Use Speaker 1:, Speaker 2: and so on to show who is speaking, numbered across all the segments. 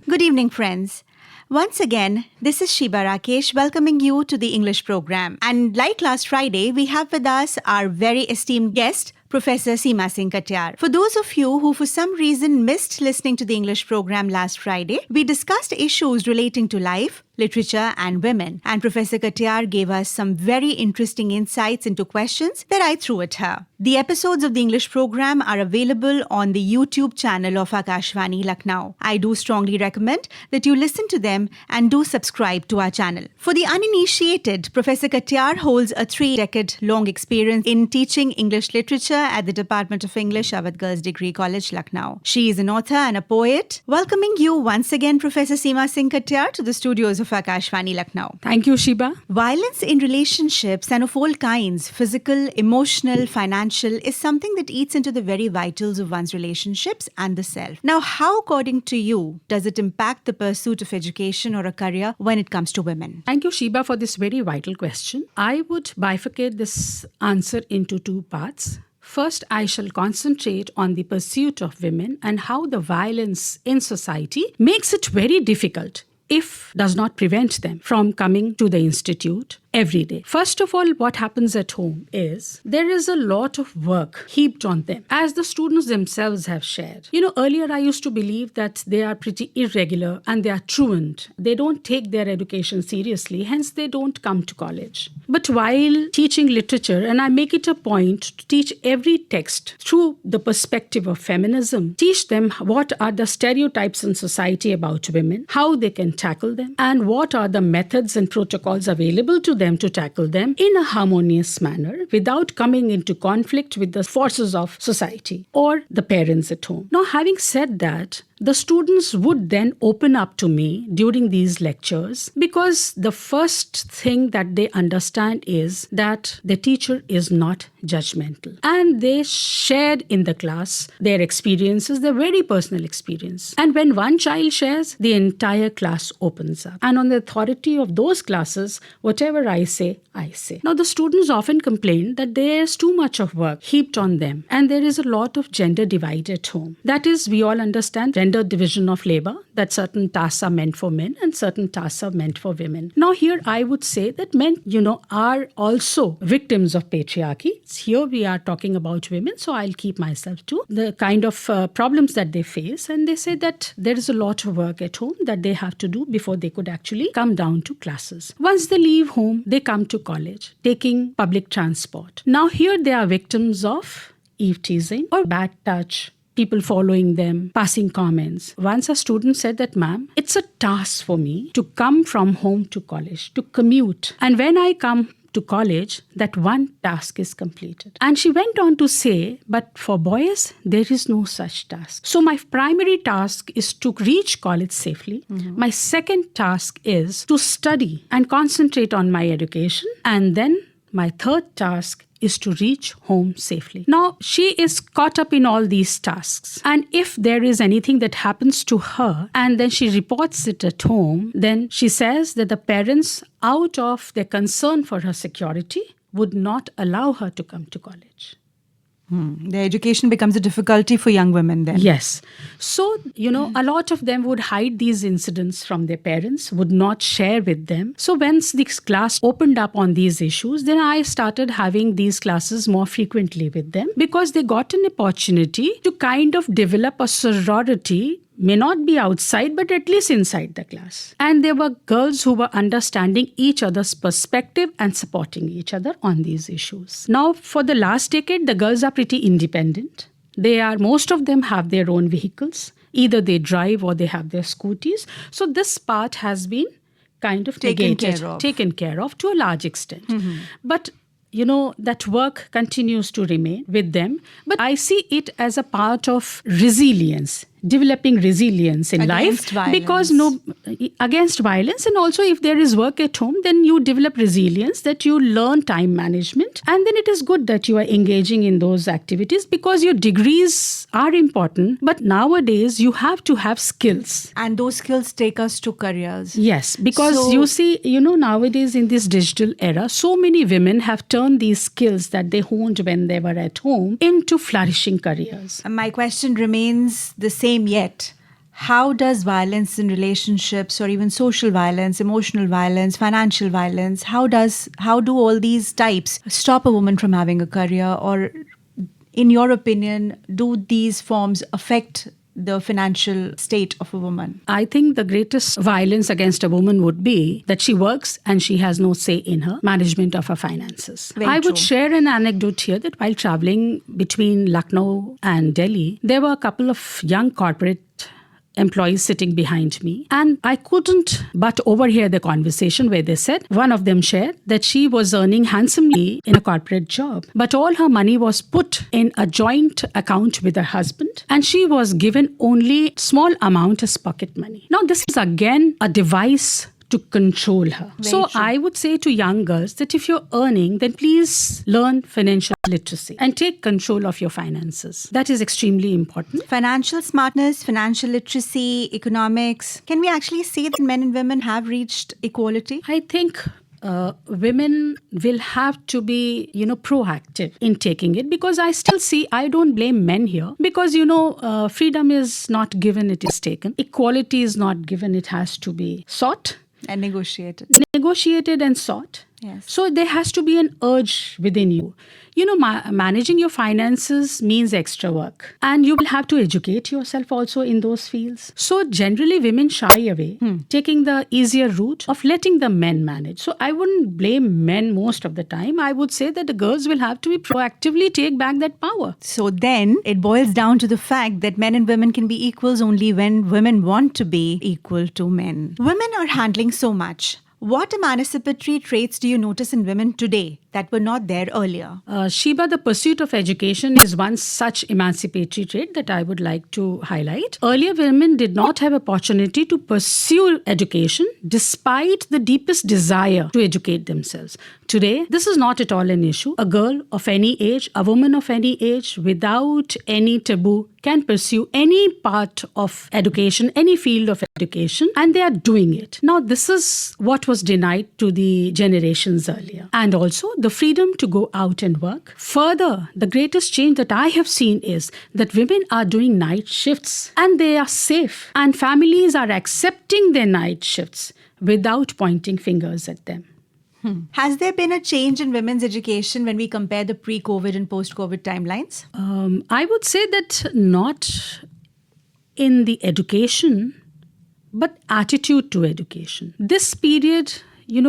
Speaker 1: Good evening, friends. Once again, this is Sheeba Rakesh welcoming you to the English program. And like last Friday, we have with us our very esteemed guest, Professor Seema Singh Katiyar. For those of you who for some reason missed listening to the English program last Friday, we discussed issues relating to life, literature and women. And Professor Katiyar gave us some very interesting insights into questions that I threw at her. The episodes of the English program are available on the YouTube channel of Akashvani, Lucknow. I do strongly recommend that you listen to them and do subscribe to our channel. For the uninitiated, Professor Katiyar holds a 3-decade-long experience in teaching English literature at the Department of English, Avadh Girls Degree College, Lucknow. She is an author and a poet. Welcoming you once again, Professor Seema Singh Katiyar, to the studios of Akashvani, Lucknow.
Speaker 2: Thank you, Sheeba.
Speaker 1: Violence in relationships and of all kinds, physical, emotional, financial, is something that eats into the very vitals of one's relationships and the self. Now, how, according to you, does it impact the pursuit of education or a career when it comes to women?
Speaker 2: Thank you, Sheeba, for this very vital question. I would bifurcate this answer into 2 parts. First, I shall concentrate on the pursuit of women and how the violence in society makes it very difficult, if does not prevent them from coming to the institute every day. First of all, what happens at home is there is a lot of work heaped on them, as the students themselves have shared. Earlier I used to believe that they are pretty irregular and they are truant. They don't take their education seriously, hence they don't come to college. But while teaching literature, and I make it a point to teach every text through the perspective of feminism, teach them what are the stereotypes in society about women, how they can tackle them, and what are the methods and protocols available to them to tackle them in a harmonious manner without coming into conflict with the forces of society or the parents at home. Now, having said that, the students would then open up to me during these lectures because the first thing that they understand is that the teacher is not judgmental. And they shared in the class their experiences, their very personal experience. And when one child shares, the entire class opens up. And on the authority of those classes, whatever I say, I say. Now, the students often complain that there's too much of work heaped on them and there is a lot of gender divide at home. That is, we all understand gender division of labor, that certain tasks are meant for men and certain tasks are meant for women. Now, here I would say that men, are also victims of patriarchy. Here we are talking about women, so I'll keep myself to the kind of problems that they face. And they say that there is a lot of work at home that they have to do before they could actually come down to classes. Once they leave home, they come to college, taking public transport. Now, here they are victims of eve teasing or bad touch, people following them, passing comments. Once a student said that, ma'am, it's a task for me to come from home to college, to commute. And when I come to college, that one task is completed. And she went on to say, but for boys, there is no such task. So my primary task is to reach college safely. Mm-hmm. My second task is to study and concentrate on my education. And then my third task is to reach home safely. Now, she is caught up in all these tasks. And if there is anything that happens to her and then she reports it at home, then she says that the parents, out of their concern for her security, would not allow her to come to college.
Speaker 1: The education becomes a difficulty for young women then.
Speaker 2: Yes. So, a lot of them would hide these incidents from their parents, would not share with them. So once this class opened up on these issues, then I started having these classes more frequently with them because they got an opportunity to kind of develop a sorority, may not be outside, but at least inside the class. And there were girls who were understanding each other's perspective and supporting each other on these issues. Now, for the last decade, the girls are pretty independent. Most of them have their own vehicles. Either they drive or they have their scooties. So this part has been kind of taken care of to a large extent. Mm-hmm. But that work continues to remain with them. But I see it as a part of resilience. Developing resilience in life because against violence, and also if there is work at home, then you develop resilience, that you learn time management, and then it is good that you are engaging in those activities because your degrees are important, but nowadays you have to have skills,
Speaker 1: and those skills take us to careers.
Speaker 2: Yes, because you see, nowadays in this digital era, so many women have turned these skills that they honed when they were at home into flourishing careers.
Speaker 1: My question remains the same yet. how does violence in relationships or even social violence, emotional violence, financial violence, how do all these types stop a woman from having a career? Or in your opinion, do these forms affect the financial state of a woman?
Speaker 2: I think the greatest violence against a woman would be that she works and she has no say in her management of her finances.
Speaker 1: Very
Speaker 2: I
Speaker 1: true.
Speaker 2: would share an anecdote here that while traveling between Lucknow and Delhi, there were a couple of young corporate employees sitting behind me, and I couldn't but overhear the conversation where they said, one of them shared that she was earning handsomely in a corporate job, but all her money was put in a joint account with her husband, and she was given only small amount as pocket money. Now this is again a device to control her. So
Speaker 1: true.
Speaker 2: I would say to young girls that if you're earning, then please learn financial literacy and take control of your finances. That is extremely important.
Speaker 1: Financial smartness, financial literacy, economics. Can we actually say that men and women have reached equality?
Speaker 2: I think women will have to be, proactive in taking it, because I still see, I don't blame men here, because, freedom is not given, it is taken. Equality is not given, it has to be sought.
Speaker 1: And negotiated.
Speaker 2: Negotiated and sought.
Speaker 1: Yes.
Speaker 2: So there has to be an urge within you. Managing your finances means extra work, and you will have to educate yourself also in those fields. So generally women shy away, taking the easier route of letting the men manage. So I wouldn't blame men most of the time. I would say that the girls will have to be proactively take back that power.
Speaker 1: So then it boils down to the fact that men and women can be equals only when women want to be equal to men. Women are handling so much. What emancipatory traits do you notice in women today that were not there earlier?
Speaker 2: Sheeba, the pursuit of education is one such emancipatory trait that I would like to highlight. Earlier, women did not have opportunity to pursue education despite the deepest desire to educate themselves. Today, this is not at all an issue. A girl of any age, a woman of any age, without any taboo, can pursue any part of education, any field of education, and they are doing it. Now, this is what was denied to the generations earlier. And also the freedom to go out and work. Further, the greatest change that I have seen is that women are doing night shifts and they are safe, and families are accepting their night shifts without pointing fingers at them.
Speaker 1: Has there been a change in women's education when we compare the pre-COVID and post-COVID timelines?
Speaker 2: I would say that not in the education, but attitude to education. This period,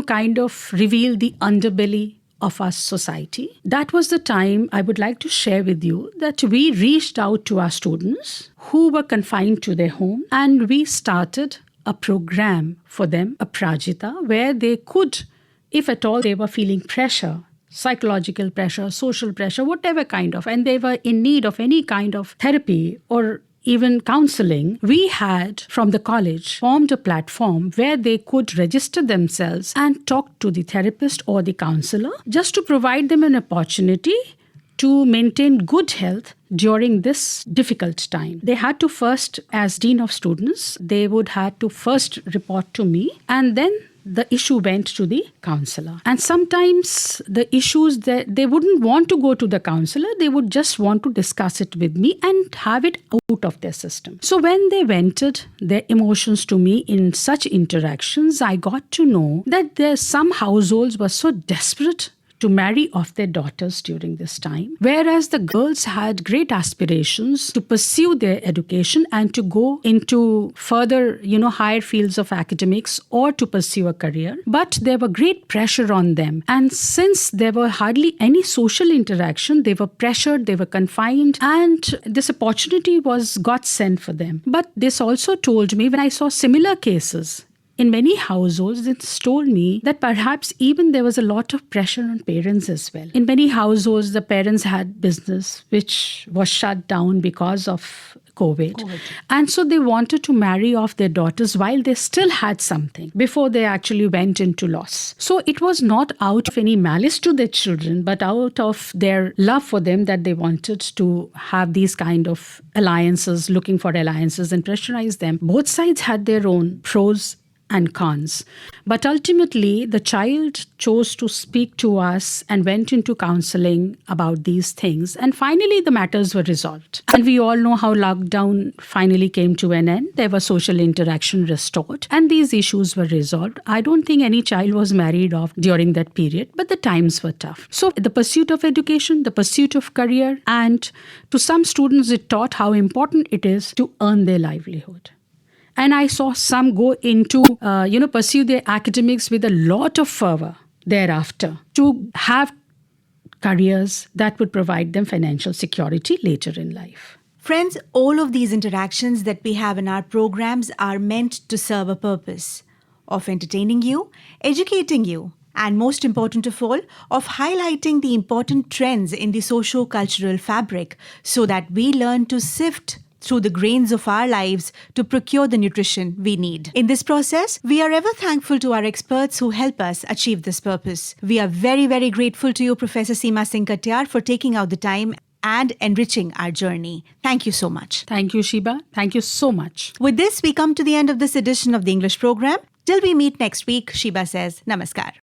Speaker 2: kind of revealed the underbelly of our society. That was the time I would like to share with you that we reached out to our students who were confined to their home, and we started a program for them, a Prajita, where they could, if at all they were feeling pressure, psychological pressure, social pressure, whatever kind of, and they were in need of any kind of therapy or even counseling, we had from the college formed a platform where they could register themselves and talk to the therapist or the counselor, just to provide them an opportunity to maintain good health during this difficult time. They had to first, as Dean of Students, they would have to first report to me, and then the issue went to the counselor. And sometimes the issues that they wouldn't want to go to the counselor, they would just want to discuss it with me and have it out of their system. So when they vented their emotions to me in such interactions, I got to know that some households were so desperate to marry off their daughters during this time, whereas the girls had great aspirations to pursue their education and to go into further, higher fields of academics or to pursue a career. But there were great pressure on them. And since there were hardly any social interaction, they were pressured, they were confined, and this opportunity got sent for them. But this also told me, when I saw similar cases in many households, it's told me that perhaps even there was a lot of pressure on parents as well. In many households, the parents had business which was shut down because of COVID. And so they wanted to marry off their daughters while they still had something before they actually went into loss. So it was not out of any malice to their children, but out of their love for them that they wanted to have these kind of alliances, looking for alliances and pressurize them. Both sides had their own pros and cons. But ultimately, the child chose to speak to us and went into counseling about these things. And finally, the matters were resolved. And we all know how lockdown finally came to an end. There was social interaction restored, and these issues were resolved. I don't think any child was married off during that period, but the times were tough. So the pursuit of education, the pursuit of career, and to some students, it taught how important it is to earn their livelihood. And I saw some go into, pursue their academics with a lot of fervor thereafter to have careers that would provide them financial security later in life.
Speaker 1: Friends, all of these interactions that we have in our programs are meant to serve a purpose of entertaining you, educating you, and most important of all, of highlighting the important trends in the socio-cultural fabric so that we learn to sift through the grains of our lives to procure the nutrition we need. In this process, we are ever thankful to our experts who help us achieve this purpose. We are very, very grateful to you, Professor Seema Singh Katiyar, for taking out the time and enriching our journey. Thank you so much.
Speaker 2: Thank you, Sheeba. Thank you so much.
Speaker 1: With this, we come to the end of this edition of the English program. Till we meet next week, Sheeba says, Namaskar.